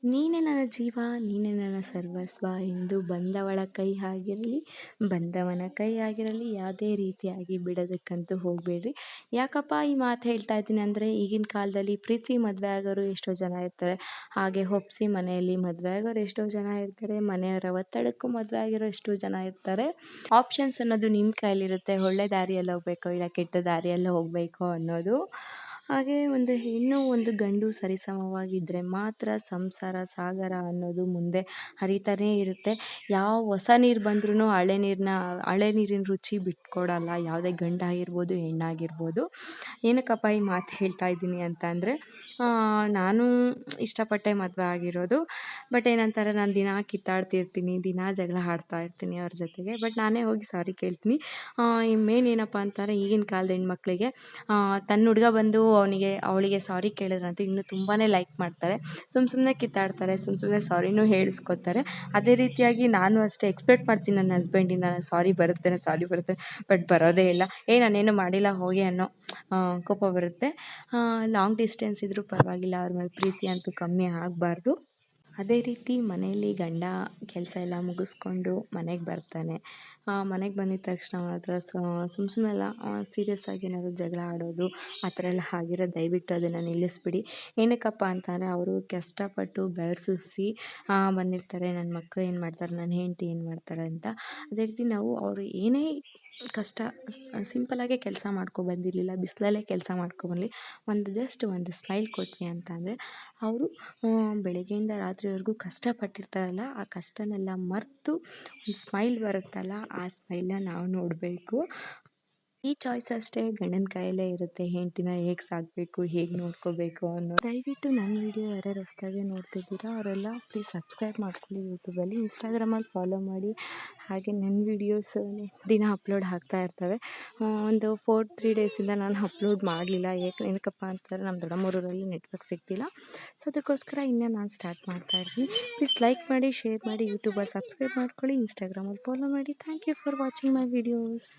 ನೀನೆ ನನ್ನ ಜೀವ ನೀನೆ ನನ್ನ ಸರ್ವಸ್ವ ಎಂದು ಬಂದವಳ ಕೈ ಆಗಿರಲಿ ಬಂದವನ ಕೈ ಆಗಿರಲಿ ಯಾವುದೇ ರೀತಿಯಾಗಿ ಬಿಡೋದಕ್ಕಂತೂ ಹೋಗಬೇಡ್ರಿ. ಯಾಕಪ್ಪ ಈ ಮಾತು ಹೇಳ್ತಾ ಇದ್ದೀನಿ ಅಂದರೆ, ಈಗಿನ ಕಾಲದಲ್ಲಿ ಪ್ರೀತಿ ಮದುವೆ ಆಗೋರು ಎಷ್ಟೋ ಜನ ಇರ್ತಾರೆ, ಹಾಗೆ ಒಪ್ಪಿಸಿ ಮನೆಯಲ್ಲಿ ಮದುವೆ ಆಗೋರು ಎಷ್ಟೋ ಜನ ಇರ್ತಾರೆ, ಮನೆಯವರ ಒತ್ತಡಕ್ಕೂ ಮದುವೆ ಆಗಿರೋ ಎಷ್ಟೋ ಜನ ಇರ್ತಾರೆ. ಆಪ್ಷನ್ಸ್ ಅನ್ನೋದು ನಿಮ್ಮ ಕೈಲಿರುತ್ತೆ, ಒಳ್ಳೆ ದಾರಿಯಲ್ಲಿ ಹೋಗಬೇಕೋ ಇಲ್ಲ ಕೆಟ್ಟ ದಾರಿಯಲ್ಲಿ ಹೋಗಬೇಕೋ ಅನ್ನೋದು. ಹಾಗೆ ಒಂದು ಹೆಣ್ಣು ಒಂದು ಗಂಡು ಸರಿಸಮವಾಗಿದ್ದರೆ ಮಾತ್ರ ಸಂಸಾರ ಸಾಗರ ಅನ್ನೋದು ಮುಂದೆ ಹರಿತಾನೇ ಇರುತ್ತೆ. ಯಾವ ಹೊಸ ನೀರು ಬಂದ್ರೂ ಹಳೆ ನೀರಿನ ರುಚಿ ಬಿಟ್ಕೊಡಲ್ಲ, ಯಾವುದೇ ಗಂಡಾಗಿರ್ಬೋದು ಹೆಣ್ಣಾಗಿರ್ಬೋದು. ಏನಕ್ಕಪ್ಪ ಈ ಮಾತು ಹೇಳ್ತಾ ಇದ್ದೀನಿ ಅಂತ ಅಂದರೆ, ನಾನು ಇಷ್ಟಪಟ್ಟೆ ಮದುವೆ ಆಗಿರೋದು. ಬಟ್ ಏನಂತಾರೆ, ನಾನು ದಿನ ಕಿತ್ತಾಡ್ತಿರ್ತೀನಿ, ದಿನ ಜಗಳ ಆಡ್ತಾ ಇರ್ತೀನಿ ಅವ್ರ ಜೊತೆಗೆ. ಬಟ್ ನಾನೇ ಹೋಗಿ ಸಾರಿ ಕೇಳ್ತೀನಿ. ಮೇನ್ ಏನಪ್ಪ ಅಂತಾರೆ, ಈಗಿನ ಕಾಲದ ಹೆಣ್ಮಕ್ಳಿಗೆ ತನ್ನ ಹುಡುಗ ಬಂದು ಅವಳಿಗೆ ಸಾರಿ ಕೇಳಿದ್ರಂತೂ ಇನ್ನೂ ತುಂಬಾ ಲೈಕ್ ಮಾಡ್ತಾರೆ. ಸುಮ್ಮನೆ ಕಿತ್ತಾಡ್ತಾರೆ, ಸುಮ್ಮನೆ ಸಾರಿನೂ ಹೇಳಿಸ್ಕೊತಾರೆ. ಅದೇ ರೀತಿಯಾಗಿ ನಾನು ಅಷ್ಟೇ ಎಕ್ಸ್ಪೆಕ್ಟ್ ಮಾಡ್ತೀನಿ ನನ್ನ ಹಸ್ಬೆಂಡಿಂದ, ಸಾರಿ ಬರುತ್ತೆ ಬಟ್ ಬರೋದೇ ಇಲ್ಲ. ನಾನೇನು ಮಾಡಿಲ್ಲ ಹೋಗಿ ಅನ್ನೋ ಕೋಪ ಬರುತ್ತೆ. ಲಾಂಗ್ ಡಿಸ್ಟೆನ್ಸ್ ಇದ್ದರೂ ಪರವಾಗಿಲ್ಲ, ಅವ್ರ ಮೇಲೆ ಪ್ರೀತಿ ಅಂತೂ ಕಮ್ಮಿ ಆಗಬಾರ್ದು. ಅದೇ ರೀತಿ ಮನೆಯಲ್ಲಿ ಗಂಡ ಕೆಲಸ ಎಲ್ಲ ಮುಗಿಸ್ಕೊಂಡು ಮನೆಗೆ ಬರ್ತಾನೆ. ಮನೆಗೆ ಬಂದಿದ್ದ ತಕ್ಷಣ ಮಾತ್ರ ಸುಮ್ಮನೆ ಎಲ್ಲ ಸೀರಿಯಸ್ ಆಗಿ ಏನಾದರೂ ಜಗಳ ಆಡೋದು ಆ ಥರ ಎಲ್ಲ ಆಗಿರೋ ದಯವಿಟ್ಟು ಅದನ್ನು ನಿಲ್ಲಿಸ್ಬಿಡಿ. ಏನಕ್ಕಪ್ಪ ಅಂತಂದರೆ, ಅವರು ಕಷ್ಟಪಟ್ಟು ಬೆವರು ಸುರಿಸಿ ಬಂದಿರ್ತಾರೆ. ನನ್ನ ಮಕ್ಕಳು ಏನು ಮಾಡ್ತಾರೆ, ನನ್ನ ಹೆಂಡತಿ ಏನು ಮಾಡ್ತಾರೆ ಅಂತ. ಅದೇ ರೀತಿ ನಾವು ಅವರು ಏನೇ ಕಷ್ಟ ಸಿಂಪಲಾಗೆ ಕೆಲಸ ಬಂದಿರಲಿಲ್ಲ, ಬಿಸಿಲಲ್ಲೇ ಕೆಲಸ ಮಾಡ್ಕೊಬರಲಿ, ಜಸ್ಟ್ ಒಂದು ಸ್ಮೈಲ್ ಕೊಟ್ವಿ ಅಂತ ಅಂದರೆ ಅವರು ಬೆಳಗ್ಗೆಯಿಂದ ರಾತ್ರಿವರೆಗೂ ಕಷ್ಟಪಟ್ಟಿರ್ತಾರಲ್ಲ, ಆ ಕಷ್ಟನೆಲ್ಲ ಮರೆತು ಒಂದು ಸ್ಮೈಲ್ ಬರುತ್ತಲ್ಲ, ಆ ಸ್ಮೈಲನ್ನ ನಾವು ನೋಡಬೇಕು. ಈ ಚಾಯ್ಸ್ ಅಷ್ಟೇ ಗಂಡನ ಕೈಯಲ್ಲೇ ಇರುತ್ತೆ, ಹೆಂಡತಿನ ಹೇಗೆ ಸಾಕಬೇಕು, ಹೇಗೆ ನೋಡ್ಕೋಬೇಕು ಅನ್ನೋದು. ದಯವಿಟ್ಟು ನನ್ನ ವಿಡಿಯೋ ಯಾರ್ಯಾರು ಹೊಸದಾಗಿ ನೋಡ್ತಿದ್ದೀರಾ ಅವರೆಲ್ಲ ಪ್ಲೀಸ್ ಸಬ್ಸ್ಕ್ರೈಬ್ ಮಾಡ್ಕೊಳ್ಳಿ ಯೂಟ್ಯೂಬಲ್ಲಿ, ಇನ್ಸ್ಟಾಗ್ರಾಮಲ್ಲಿ ಫಾಲೋ ಮಾಡಿ. ಹಾಗೆ ನನ್ನ ವೀಡಿಯೋಸ್ ದಿನ ಅಪ್ಲೋಡ್ ಆಗ್ತಾ ಇರ್ತವೆ. ಒಂದು 3 ಡೇಸಿಂದ ನಾನು ಅಪ್ಲೋಡ್ ಮಾಡಲಿಲ್ಲ. ಏನಕ್ಕಪ್ಪ ಅಂತಂದರೆ ನಮ್ಮ ದೊಡ್ಡಮ್ಮೂರಲ್ಲಿ ನೆಟ್ವರ್ಕ್ ಸಿಗ್ತಿಲ್ಲ. ಸೊ ಅದಕ್ಕೋಸ್ಕರ ಇನ್ನೂ ನಾನು ಸ್ಟಾರ್ಟ್ ಮಾಡ್ತಾ ಇರ್ತೀನಿ. ಪ್ಲೀಸ್ ಲೈಕ್ ಮಾಡಿ, ಶೇರ್ ಮಾಡಿ, ಯೂಟ್ಯೂಬಲ್ಲಿ ಸಬ್ಸ್ಕ್ರೈಬ್ ಮಾಡ್ಕೊಳ್ಳಿ, ಇನ್ಸ್ಟಾಗ್ರಾಮಲ್ಲಿ ಫಾಲೋ ಮಾಡಿ. Thank you for watching my videos.